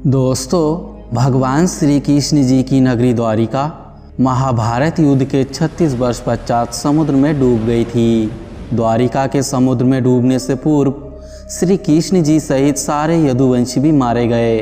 दोस्तों, भगवान श्री कृष्ण जी की नगरी द्वारिका महाभारत युद्ध के 36 वर्ष पश्चात समुद्र में डूब गई थी। द्वारिका के समुद्र में डूबने से पूर्व श्री कृष्ण जी सहित सारे यदुवंशी भी मारे गए।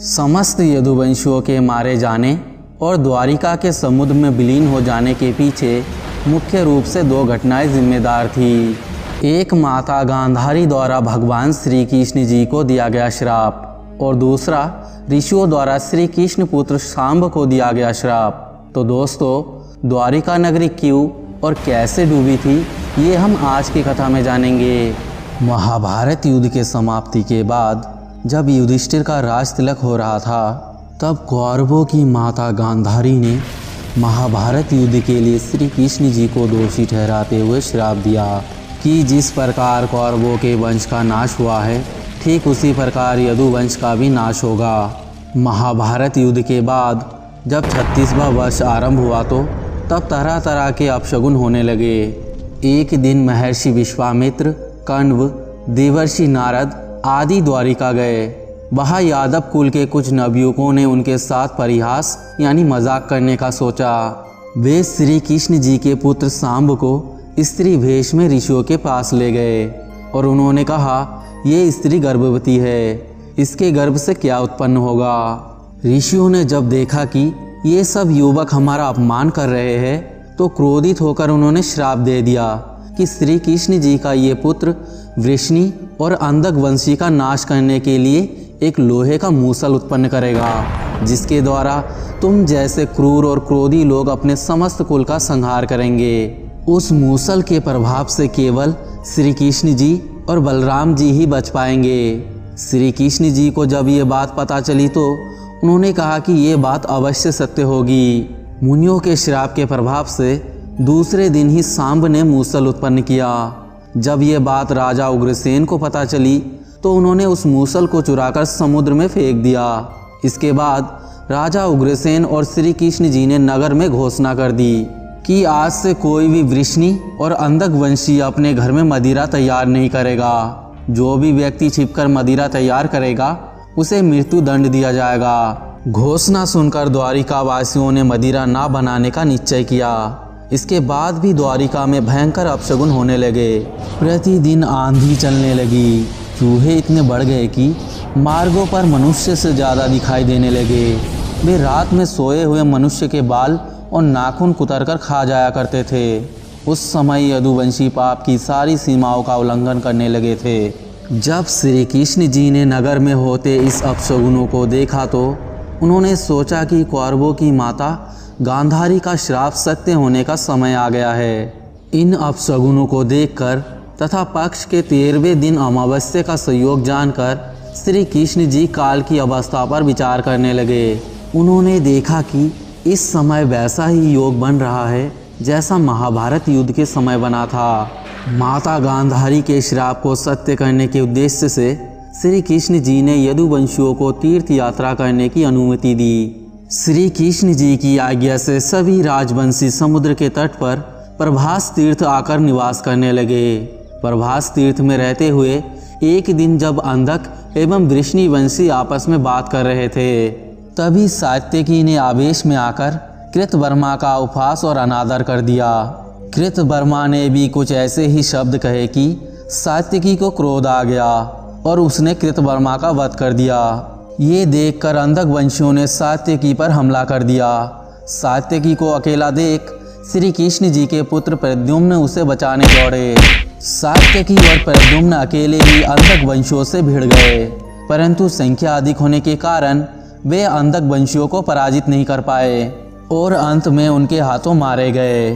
समस्त यदुवंशियों के मारे जाने और द्वारिका के समुद्र में विलीन हो जाने के पीछे मुख्य रूप से दो घटनाएं जिम्मेदार थी। एक माता गांधारी द्वारा भगवान श्री कृष्ण जी को दिया गया श्राप और दूसरा ऋषियों द्वारा श्री कृष्ण पुत्र सांब को दिया गया श्राप। तो दोस्तों, द्वारिका नगरी क्यों और कैसे डूबी थी, ये हम आज की कथा में जानेंगे। महाभारत युद्ध के समाप्ति के बाद जब युधिष्ठिर का राज तिलक हो रहा था, तब कौरवों की माता गांधारी ने महाभारत युद्ध के लिए श्री कृष्ण जी को दोषी ठहराते हुए श्राप दिया कि जिस प्रकार कौरवों के वंश का नाश हुआ है, ठीक उसी प्रकार यदुवंश का भी नाश होगा। महाभारत युद्ध के बाद जब 36वां वर्ष आरंभ हुआ तो तब तरह तरह के अपशगुन होने लगे। एक दिन महर्षि विश्वामित्र, कण्व, देवर्षि नारद आदि द्वारिका गए। वहाँ यादव कुल के कुछ नवयुवकों ने उनके साथ परिहास यानी मजाक करने का सोचा। वे श्री कृष्ण जी के पुत्र सांब को स्त्री वेश में ऋषियों के पास ले गए और उन्होंने कहा, ये स्त्री गर्भवती है, इसके गर्भ से क्या उत्पन्न होगा। ऋषियों ने जब देखा कि ये सब युवक हमारा अपमान कर रहे हैं, तो क्रोधित होकर उन्होंने श्राप दे दिया कि श्री कृष्ण जी का ये पुत्र वृष्णि और अंधक वंशी का नाश करने के लिए एक लोहे का मूसल उत्पन्न करेगा, जिसके द्वारा तुम जैसे क्रूर और क्रोधी लोग अपने समस्त कुल का संहार करेंगे। उस मूसल के प्रभाव से केवल श्री कृष्ण जी और बलराम जी ही बच पाएंगे। श्री कृष्ण जी को जब ये बात पता चली तो उन्होंने कहा कि ये बात अवश्य सत्य होगी। मुनियों के श्राप के प्रभाव से दूसरे दिन ही सांब ने मूसल उत्पन्न किया। जब ये बात राजा उग्रसेन को पता चली तो उन्होंने उस मूसल को चुराकर समुद्र में फेंक दिया। इसके बाद राजा उग्रसेन और श्री कृष्ण जी ने नगर में घोषणा कर दी कि आज से कोई भी वृष्णि और अंधक वंशी अपने घर में मदिरा तैयार नहीं करेगा। जो भी व्यक्ति छिपकर मदिरा तैयार करेगा उसे मृत्यु दंड दिया जाएगा। घोषणा सुनकर द्वारिका वासियों ने मदिरा ना बनाने का निश्चय किया। इसके बाद भी द्वारिका में भयंकर अपशगुन होने लगे। प्रतिदिन आंधी चलने लगी। चूहे इतने बढ़ गए कि मार्गों पर मनुष्य से ज़्यादा दिखाई देने लगे। वे रात में सोए हुए मनुष्य के बाल और नाखून कुतरकर खा जाया करते थे। उस समय यदुवंशी पाप की सारी सीमाओं का उल्लंघन करने लगे थे। जब श्री कृष्ण जी ने नगर में होते इस अपशगुनों को देखा तो उन्होंने सोचा कि कौरवों की माता गांधारी का श्राप सत्य होने का समय आ गया है। इन अपशगुनों को देखकर तथा पक्ष के 13वें दिन अमावस्या का संयोग जानकर श्री कृष्ण जी काल की अवस्था पर विचार करने लगे। उन्होंने देखा कि इस समय वैसा ही योग बन रहा है जैसा महाभारत युद्ध के समय बना था। माता गांधारी के श्राप को सत्य करने के उद्देश्य से श्री कृष्ण जी ने यदुवंशियों को तीर्थ यात्रा करने की अनुमति दी। श्री कृष्ण जी की आज्ञा से सभी राजवंशी समुद्र के तट पर प्रभास तीर्थ आकर निवास करने लगे। प्रभास तीर्थ में रहते हुए एक दिन जब अंधक एवं वृष्णि वंशी आपस में बात कर रहे थे, तभी सात्यकी ने आवेश में आकर कृतवर्मा का उपहास और अनादर कर दिया। कृतवर्मा ने भी कुछ ऐसे ही शब्द कहे कि सात्यकी को क्रोध आ गया और उसने कृतवर्मा का वध कर दिया। ये देखकर अंधक वंशियों ने सात्यकी पर हमला कर दिया। सात्यकी को अकेला देख श्री कृष्ण जी के पुत्र प्रद्युम्न उसे बचाने दौड़े। सात्यकी और प्रद्युम्न अकेले ही अंधक वंशियों से भिड़ गए, परंतु संख्या अधिक होने के कारण वे अंधक वंशियों को पराजित नहीं कर पाए और अंत में उनके हाथों मारे गए।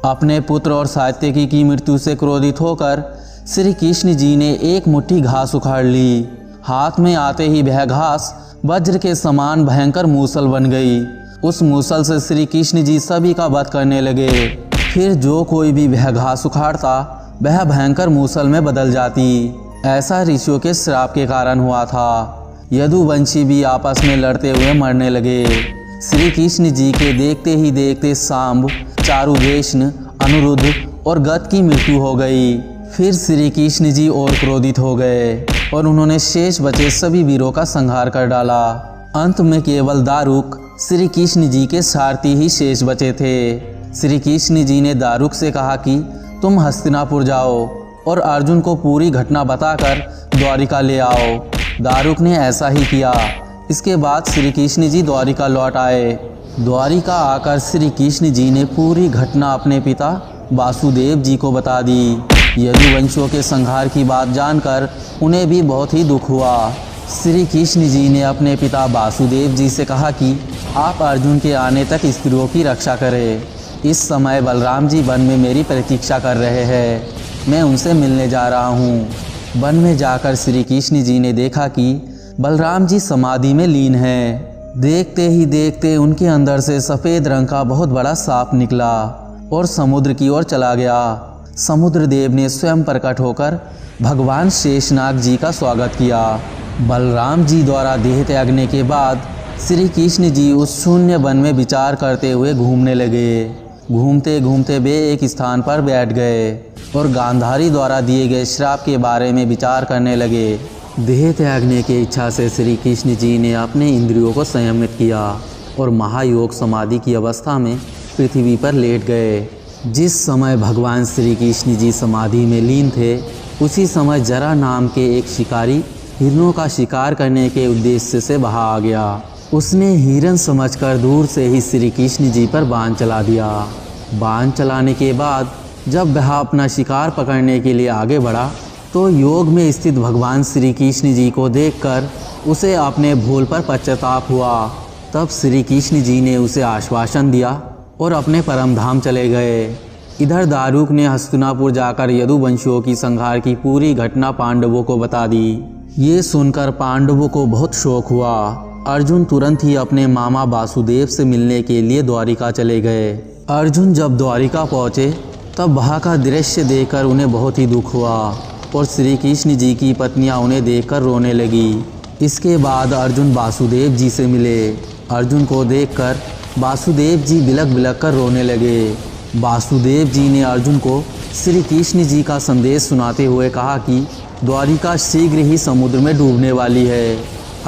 अपने पुत्र और सात्यकी की मृत्यु से क्रोधित होकर श्री कृष्ण जी ने एक मुट्ठी घास उखाड़ ली। हाथ में आते ही वह घास वज्र के समान भयंकर मूसल बन गई। उस मूसल से श्री कृष्ण जी सभी का वध करने लगे। फिर जो कोई भी वह घास उखाड़ता वह भयंकर मूसल में बदल जाती। ऐसा ऋषियों के श्राप के कारण हुआ था। यदुवंशी भी आपस में लड़ते हुए मरने लगे। श्री कृष्ण जी के देखते ही देखते सांब, चारुदेशन, अनुरुद्ध और गद की मृत्यु हो गई। फिर श्री कृष्ण जी और क्रोधित हो गए और उन्होंने शेष बचे सभी वीरों का संहार कर डाला। अंत में केवल दारुक श्री कृष्ण जी के सारथी ही शेष बचे थे। श्री कृष्ण जी ने दारुक से कहा कि तुम हस्तिनापुर जाओ और अर्जुन को पूरी घटना बताकर द्वारिका ले आओ। दारुक ने ऐसा ही किया। इसके बाद श्री कृष्ण जी द्वारिका लौट आए। द्वारिका आकर श्री कृष्ण जी ने पूरी घटना अपने पिता वासुदेव जी को बता दी। यदुवंशियों के संहार की बात जानकर उन्हें भी बहुत ही दुख हुआ। श्री कृष्ण जी ने अपने पिता वासुदेव जी से कहा कि आप अर्जुन के आने तक स्त्रियों की रक्षा करें। इस समय बलराम जी वन में मेरी प्रतीक्षा कर रहे हैं, मैं उनसे मिलने जा रहा हूँ। वन में जाकर श्री कृष्ण जी ने देखा कि बलराम जी समाधि में लीन हैं। देखते ही देखते उनके अंदर से सफ़ेद रंग का बहुत बड़ा सांप निकला और समुद्र की ओर चला गया। समुद्र देव ने स्वयं प्रकट होकर भगवान शेषनाग जी का स्वागत किया। बलराम जी द्वारा देह त्यागने के बाद श्री कृष्ण जी उस शून्य वन में विचार करते हुए घूमने लगे। घूमते घूमते वे एक स्थान पर बैठ गए और गांधारी द्वारा दिए गए श्राप के बारे में विचार करने लगे। देह त्यागने की इच्छा से श्री कृष्ण जी ने अपने इंद्रियों को संयमित किया और महायोग समाधि की अवस्था में पृथ्वी पर लेट गए। जिस समय भगवान श्री कृष्ण जी समाधि में लीन थे, उसी समय जरा नाम के एक शिकारी हिरणों का शिकार करने के उद्देश्य से वहां आ गया। उसने हिरन समझकर दूर से ही श्री कृष्ण जी पर बाण चला दिया। बाण चलाने के बाद जब वह अपना शिकार पकड़ने के लिए आगे बढ़ा तो योग में स्थित भगवान श्री कृष्ण जी को देखकर उसे अपने भूल पर पश्चाताप हुआ। तब श्री कृष्ण जी ने उसे आश्वासन दिया और अपने परम धाम चले गए। इधर दारुक ने हस्तिनापुर जाकर यदुवंशियों की संहार की पूरी घटना पांडवों को बता दी। ये सुनकर पांडवों को बहुत शौक हुआ। अर्जुन तुरंत ही अपने मामा वासुदेव से मिलने के लिए द्वारिका चले गए। अर्जुन जब द्वारिका पहुँचे तब वहाँ का दृश्य देखकर उन्हें बहुत ही दुख हुआ और श्री कृष्ण जी की पत्नियाँ उन्हें देखकर रोने लगी। इसके बाद अर्जुन वासुदेव जी से मिले। अर्जुन को देखकर वासुदेव जी बिलख बिलख कर रोने लगे। वासुदेव जी ने अर्जुन को श्री कृष्ण जी का संदेश सुनाते हुए कहा कि द्वारिका शीघ्र ही समुद्र में डूबने वाली है,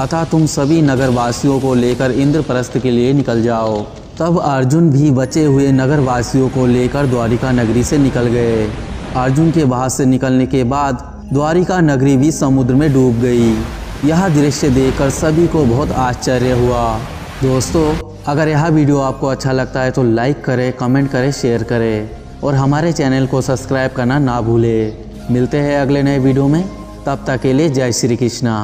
अतः तुम सभी नगरवासियों को लेकर इंद्रप्रस्थ के लिए निकल जाओ। तब अर्जुन भी बचे हुए नगरवासियों को लेकर द्वारिका नगरी से निकल गए। अर्जुन के वहां से निकलने के बाद द्वारिका नगरी भी समुद्र में डूब गई। यह दृश्य देखकर सभी को बहुत आश्चर्य हुआ। दोस्तों, अगर यह वीडियो आपको अच्छा लगता है तो लाइक करें, कमेंट करें, शेयर करें और हमारे चैनल को सब्सक्राइब करना ना भूलें। मिलते हैं अगले नए वीडियो में, तब तक के लिए जय श्री कृष्णा।